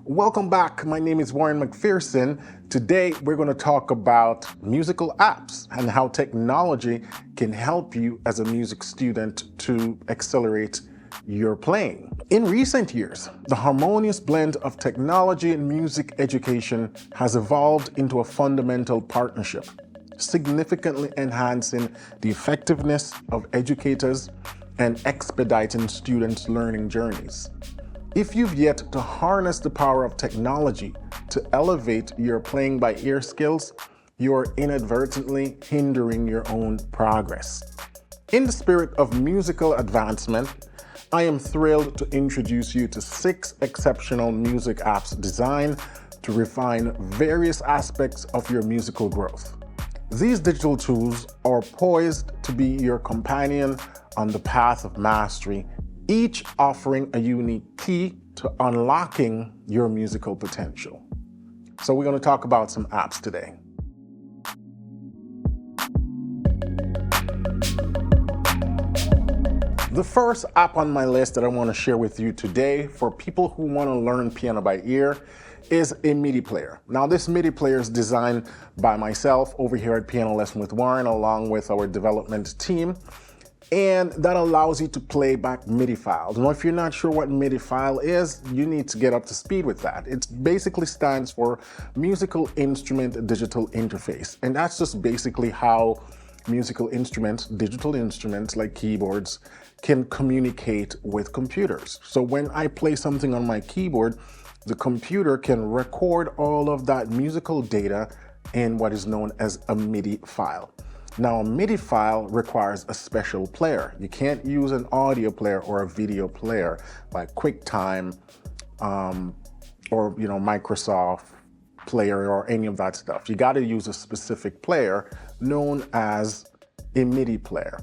Welcome back. My name is Warren McPherson. Today we're going to talk about musical apps and how technology can help you as a music student to accelerate your playing. In recent years, the harmonious blend of technology and music education has evolved into a fundamental partnership, significantly enhancing the effectiveness of educators and expediting students' learning journeys. If you've yet to harness the power of technology to elevate your playing by ear skills, you're inadvertently hindering your own progress. In the spirit of musical advancement, I am thrilled to introduce you to 6 exceptional music apps designed to refine various aspects of your musical growth. These digital tools are poised to be your companion on the path of mastery, each offering a unique key to unlocking your musical potential. So we're going to talk about some apps today. The first app on my list that I want to share with you today for people who want to learn piano by ear is a Midi Player. Now, this Midi Player is designed by myself over here at Piano Lesson with Warren, along with our development team. And that allows you to play back MIDI files. Now, if you're not sure what MIDI file is, you need to get up to speed with that. It basically stands for Musical Instrument Digital Interface. And that's just basically how musical instruments, digital instruments like keyboards, can communicate with computers. So when I play something on my keyboard, the computer can record all of that musical data in what is known as a MIDI file. Now, a MIDI file requires a special player. You can't use an audio player or a video player like QuickTime or Microsoft Player or any of that stuff. You got to use a specific player known as a MIDI player.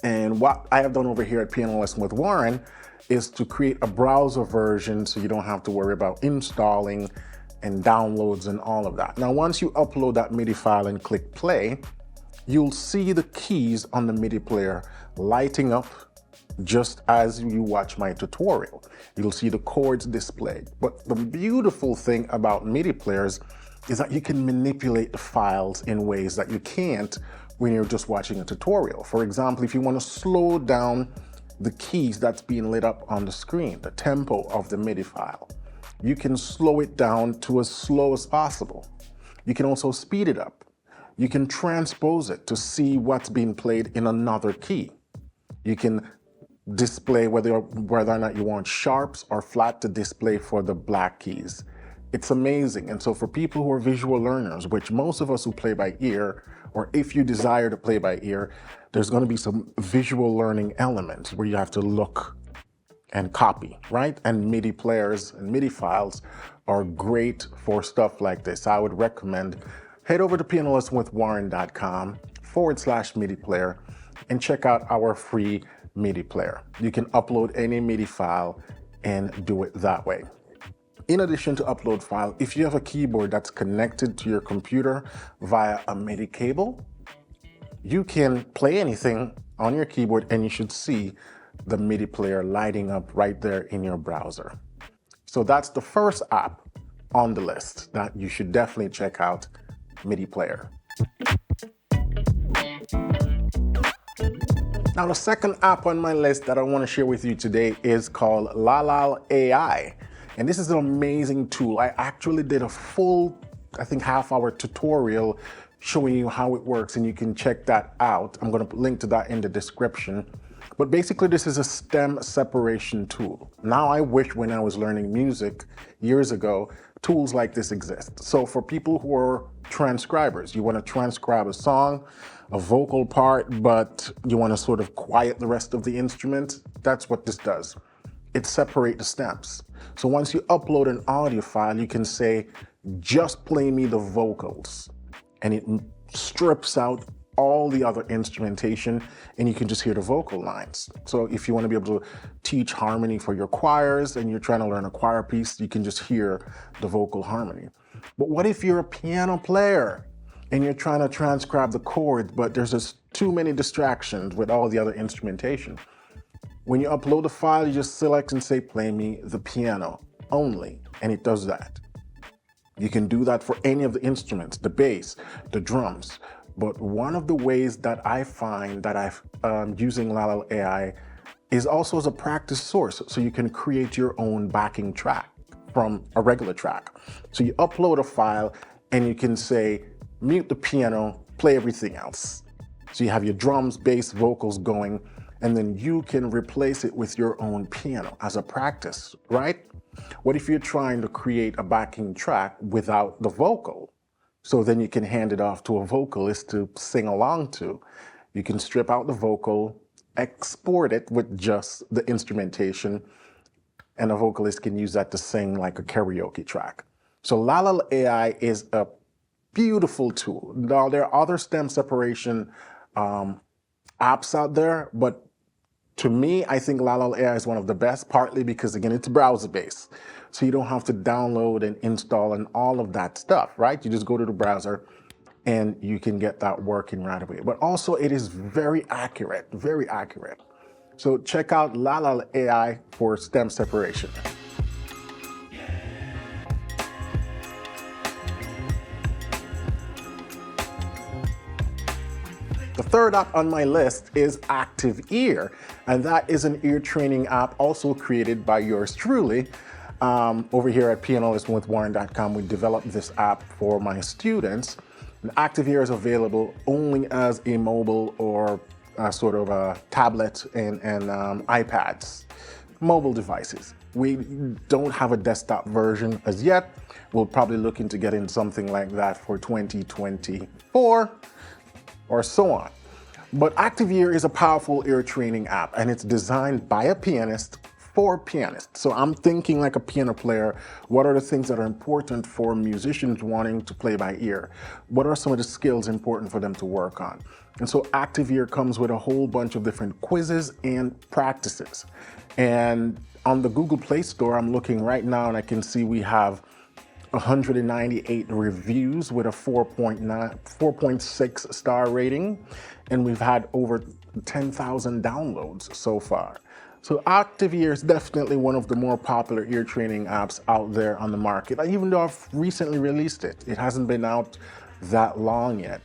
And what I have done over here at Piano Lesson with Warren is to create a browser version so you don't have to worry about installing and downloads and all of that. Now, once you upload that MIDI file and click play, you'll see the keys on the MIDI player lighting up just as you watch my tutorial. You'll see the chords displayed. But the beautiful thing about MIDI players is that you can manipulate the files in ways that you can't when you're just watching a tutorial. For example, if you want to slow down the keys that's being lit up on the screen, the tempo of the MIDI file, you can slow it down to as slow as possible. You can also speed it up. You can transpose it to see what's being played in another key. You can display whether or not you want sharps or flat to display for the black keys. It's amazing. And so for people who are visual learners, which most of us who play by ear, or if you desire to play by ear, there's going to be some visual learning elements where you have to look and copy, right? And MIDI players and MIDI files are great for stuff like this. I would recommend head over to pianolessonwithwarren.com/MIDI player and check out our free MIDI player. You can upload any MIDI file and do it that way. In addition to upload file, if you have a keyboard that's connected to your computer via a MIDI cable, you can play anything on your keyboard and you should see the MIDI player lighting up right there in your browser. So that's the first app on the list that you should definitely check out, MIDI Player. Now, the second app on my list that I want to share with you today is called Lalal AI. And this is an amazing tool. I actually did a full, half-hour tutorial showing you how it works, and you can check that out. I'm going to link to that in the description. But basically, this is a stem separation tool. Now, I wish when I was learning music years ago, tools like this exist. So for people who are transcribers, you want to transcribe a song, a vocal part, but you want to sort of quiet the rest of the instrument, that's what this does. It separates the stems. So once you upload an audio file, you can say, just play me the vocals. And it strips out all the other instrumentation and you can just hear the vocal lines. So if you want to be able to teach harmony for your choirs and you're trying to learn a choir piece, you can just hear the vocal harmony. But what if you're a piano player and you're trying to transcribe the chords, but there's just too many distractions with all the other instrumentation? When you upload a file, you just select and say, play me the piano only. and it does that. You can do that for any of the instruments, the bass, the drums. But one of the ways that I find that I'm using Lalal AI is also as a practice source. So you can create your own backing track from a regular track. So you upload a file and you can say, mute the piano, play everything else. So you have your drums, bass, vocals going, and then you can replace it with your own piano as a practice, right? What if you're trying to create a backing track without the vocal? So then you can hand it off to a vocalist to sing along to. You can strip out the vocal, export it with just the instrumentation, and a vocalist can use that to sing like a karaoke track. So Lalal AI is a beautiful tool. Now, there are other stem separation apps out there, but to me, I think Lalal AI is one of the best, partly because, again, it's browser-based. So you don't have to download and install and all of that stuff, right? You just go to the browser and you can get that working right away. But also, it is very accurate, very accurate. So check out Lalal AI for stem separation. The third app on my list is Active Ear, and that is an ear training app also created by yours truly. Over here at pianolessonwithwarren.com, we developed this app for my students. And Active Ear is available only as a mobile or sort of a tablet and iPads, mobile devices. We don't have a desktop version as yet. We'll probably look into getting something like that for 2024. Or so on. But Active Ear is a powerful ear training app, and it's designed by a pianist for pianists. So I'm thinking like a piano player, what are the things that are important for musicians wanting to play by ear? What are some of the skills important for them to work on? And so Active Ear comes with a whole bunch of different quizzes and practices. And on the Google Play Store, I'm looking right now and I can see we have 198 reviews with a 4.6 star rating, and we've had over 10,000 downloads so far. So Active Ear is definitely one of the more popular ear training apps out there on the market. Even though I've recently released it, it hasn't been out that long yet.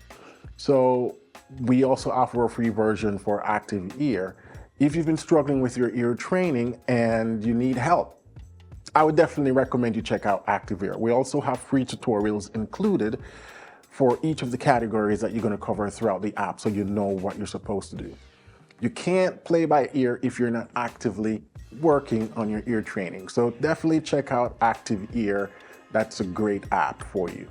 So we also offer a free version for Active Ear. If you've been struggling with your ear training and you need help, I would definitely recommend you check out Active Ear. We also have free tutorials included for each of the categories that you're going to cover throughout the app, so you know what you're supposed to do. You can't play by ear if you're not actively working on your ear training. So definitely check out Active Ear. That's a great app for you.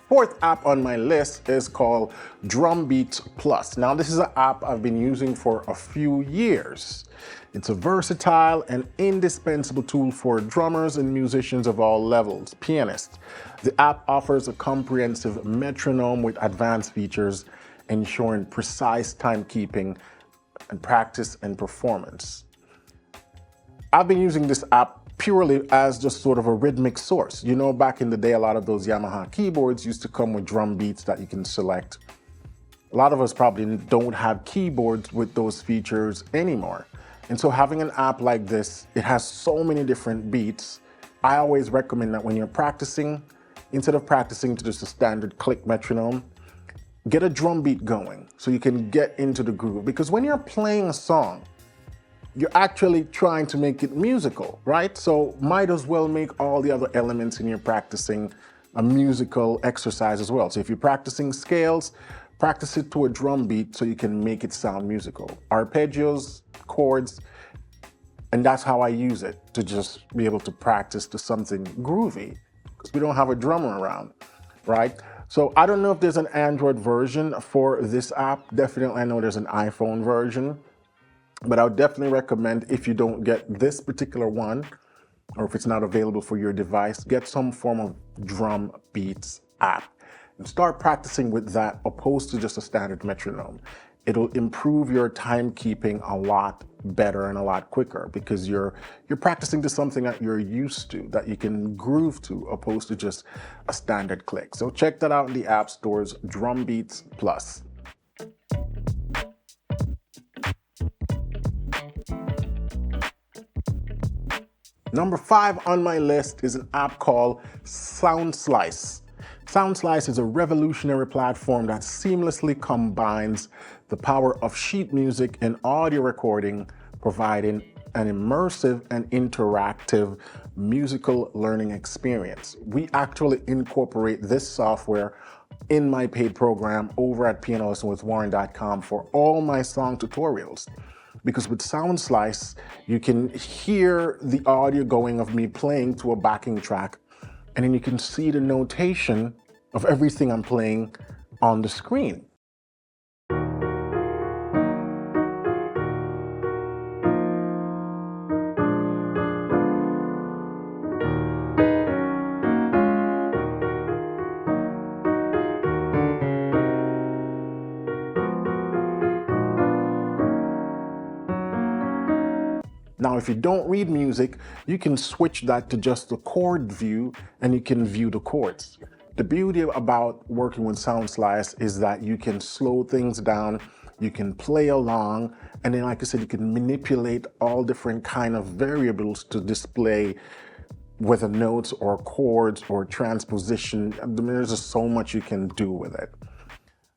Fourth app on my list is called Drumbeat Plus. Now, this is an app I've been using for a few years. It's a versatile and indispensable tool for drummers and musicians of all levels, pianists. The app offers a comprehensive metronome with advanced features, ensuring precise timekeeping and practice and performance. I've been using this app purely as just sort of a rhythmic source. You know, back in the day, a lot of those Yamaha keyboards used to come with drum beats that you can select. A lot of us probably don't have keyboards with those features anymore. And so having an app like this, it has so many different beats. I always recommend that when you're practicing, instead of practicing to just a standard click metronome, get a drum beat going so you can get into the groove. Because when you're playing a song, you're actually trying to make it musical, right? So might as well make all the other elements in your practicing a musical exercise as well. So if you're practicing scales, practice it to a drum beat so you can make it sound musical. Arpeggios, chords, and that's how I use it, to just be able to practice to something groovy, because we don't have a drummer around, right? So I don't know if there's an Android version for this app. Definitely I know there's an iPhone version. But I would definitely recommend, if you don't get this particular one, or if it's not available for your device, get some form of drum beats app and start practicing with that opposed to just a standard metronome. It'll improve your timekeeping a lot better and a lot quicker because you're practicing to something that you're used to, that you can groove to, opposed to just a standard click. So check that out in the app stores, Drum Beats Plus. Number 5 on my list is an app called Slice. Slice is a revolutionary platform that seamlessly combines the power of sheet music and audio recording, providing an immersive and interactive musical learning experience. We actually incorporate this software in my paid program over at pianolessonwithwarren.com for all my song tutorials. Because with Slice, you can hear the audio going of me playing to a backing track, and then you can see the notation of everything I'm playing on the screen. Now, if you don't read music, you can switch that to just the chord view and you can view the chords. The beauty about working with Slice is that you can slow things down, you can play along, and then like I said, you can manipulate all different kind of variables to display whether notes or chords or transposition. I mean, there's just so much you can do with it.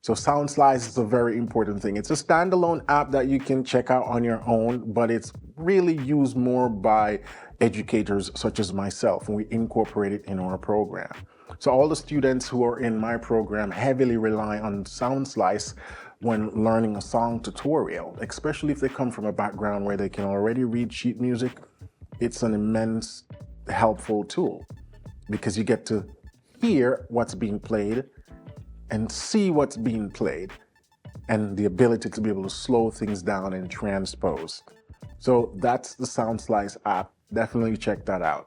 So Slice is a very important thing. It's a standalone app that you can check out on your own, but it's really used more by educators such as myself, and we incorporate it in our program. So all the students who are in my program heavily rely on Slice when learning a song tutorial, especially if they come from a background where they can already read sheet music. It's an immense helpful tool because you get to hear what's being played and see what's being played, and the ability to be able to slow things down and transpose. So that's the Slice app. Definitely check that out.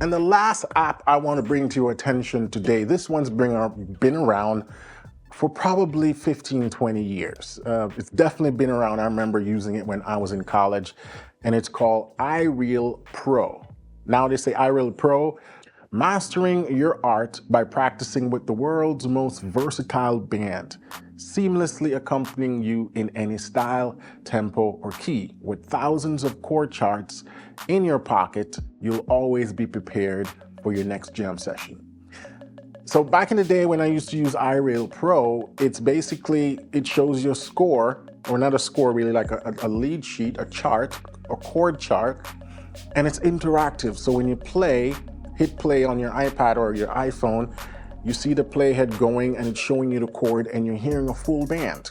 And the last app I want to bring to your attention today, this one's been around for probably 15, 20 years. It's definitely been around. I remember using it when I was in college, and it's called Iral Pro. Now they say Iral Pro, mastering your art by practicing with the world's most versatile band, seamlessly accompanying you in any style, tempo, or key. With thousands of chord charts in your pocket, you'll always be prepared for your next jam session. So back in the day when I used to use Iral Pro, it's basically, it shows your score, or not a score really, like a lead sheet, a chart, a chord chart, and it's interactive. So when you play, hit play on your iPad or your iPhone, you see the playhead going and it's showing you the chord and you're hearing a full band.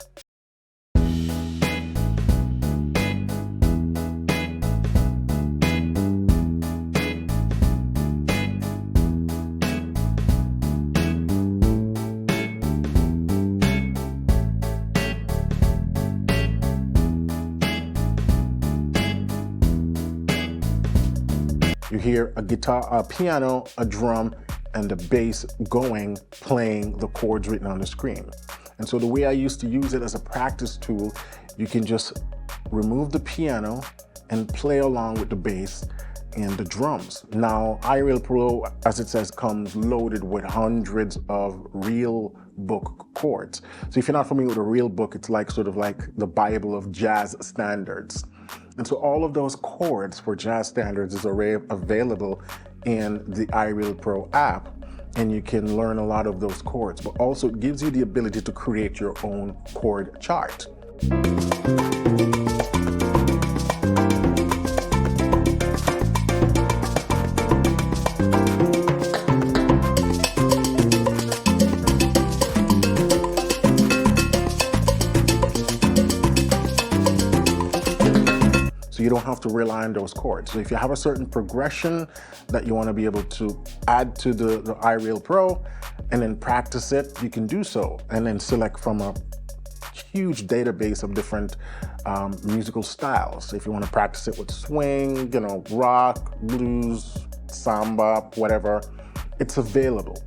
You hear a guitar, a piano, a drum, and the bass going, playing the chords written on the screen. And so the way I used to use it as a practice tool, you can just remove the piano and play along with the bass and the drums. Now, Iral Pro, as it says, comes loaded with hundreds of real book chords. So if you're not familiar with a real book, it's like sort of like the Bible of jazz standards. And so all of those chords for jazz standards is already available in the Iral Pro app, and you can learn a lot of those chords, but also it gives you the ability to create your own chord chart. So you don't have to rely on those chords. So if you have a certain progression that you want to be able to add to the Iral Pro and then practice it, you can do so. And then select from a huge database of different musical styles. If you want to practice it with swing, rock, blues, samba, whatever, it's available,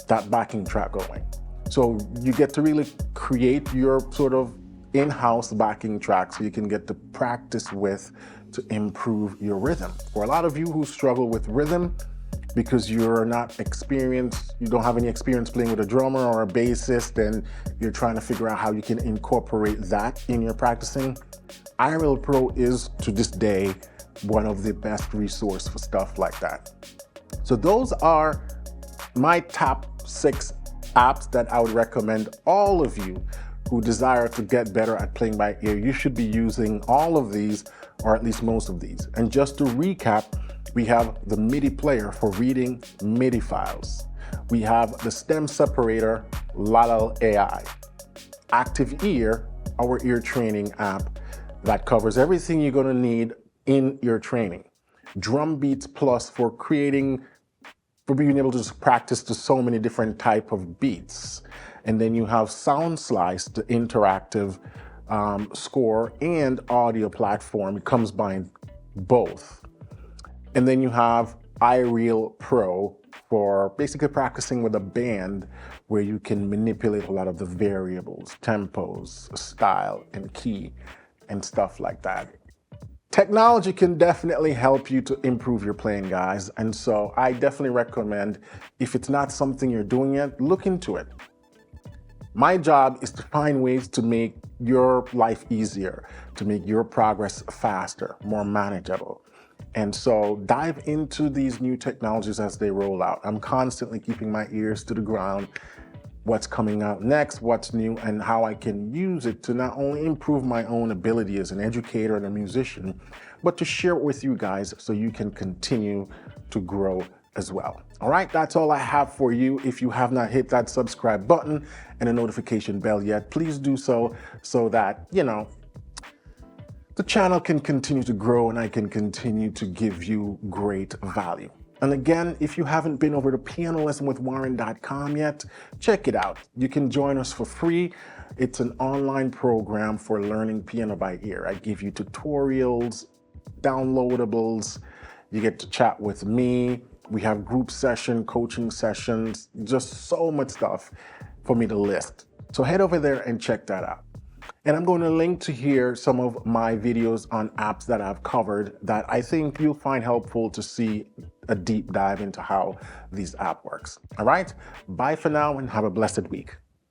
that backing track going. So you get to really create your sort of in-house backing track so you can get to practice with to improve your rhythm. For a lot of you who struggle with rhythm because you're not experienced, you don't have any experience playing with a drummer or a bassist, and you're trying to figure out how you can incorporate that in your practicing, Iral Pro is, to this day, one of the best resources for stuff like that. So those are my top 6 apps that I would recommend all of you who desire to get better at playing by ear. You should be using all of these, or at least most of these. And just to recap, we have the Midi Player for reading MIDI files. We have the stem separator, Lalal AI. Active Ear, our ear training app that covers everything you're going to need in your training. Drum Beats Plus for being able to just practice to so many different type of beats. And then you have Sound Slice, the interactive score and audio platform. It comes by both. And then you have Iral Pro for basically practicing with a band where you can manipulate a lot of the variables, tempos, style, and key, and stuff like that. Technology can definitely help you to improve your playing, guys. And so I definitely recommend, if it's not something you're doing yet, look into it. My job is to find ways to make your life easier, to make your progress faster, more manageable. And so dive into these new technologies as they roll out. I'm constantly keeping my ears to the ground, what's coming out next, what's new, and how I can use it to not only improve my own ability as an educator and a musician, but to share it with you guys so you can continue to grow as well. All right, that's all I have for you. If you have not hit that subscribe button and a notification bell yet, please do so that, the channel can continue to grow and I can continue to give you great value. And again, if you haven't been over to pianolessonwithwarren.com yet, check it out. You can join us for free. It's an online program for learning piano by ear. I give you tutorials, downloadables. You get to chat with me. We have group session, coaching sessions, just so much stuff for me to list. So head over there and check that out. And I'm going to link to here some of my videos on apps that I've covered that I think you'll find helpful to see a deep dive into how these app works. All right, bye for now and have a blessed week.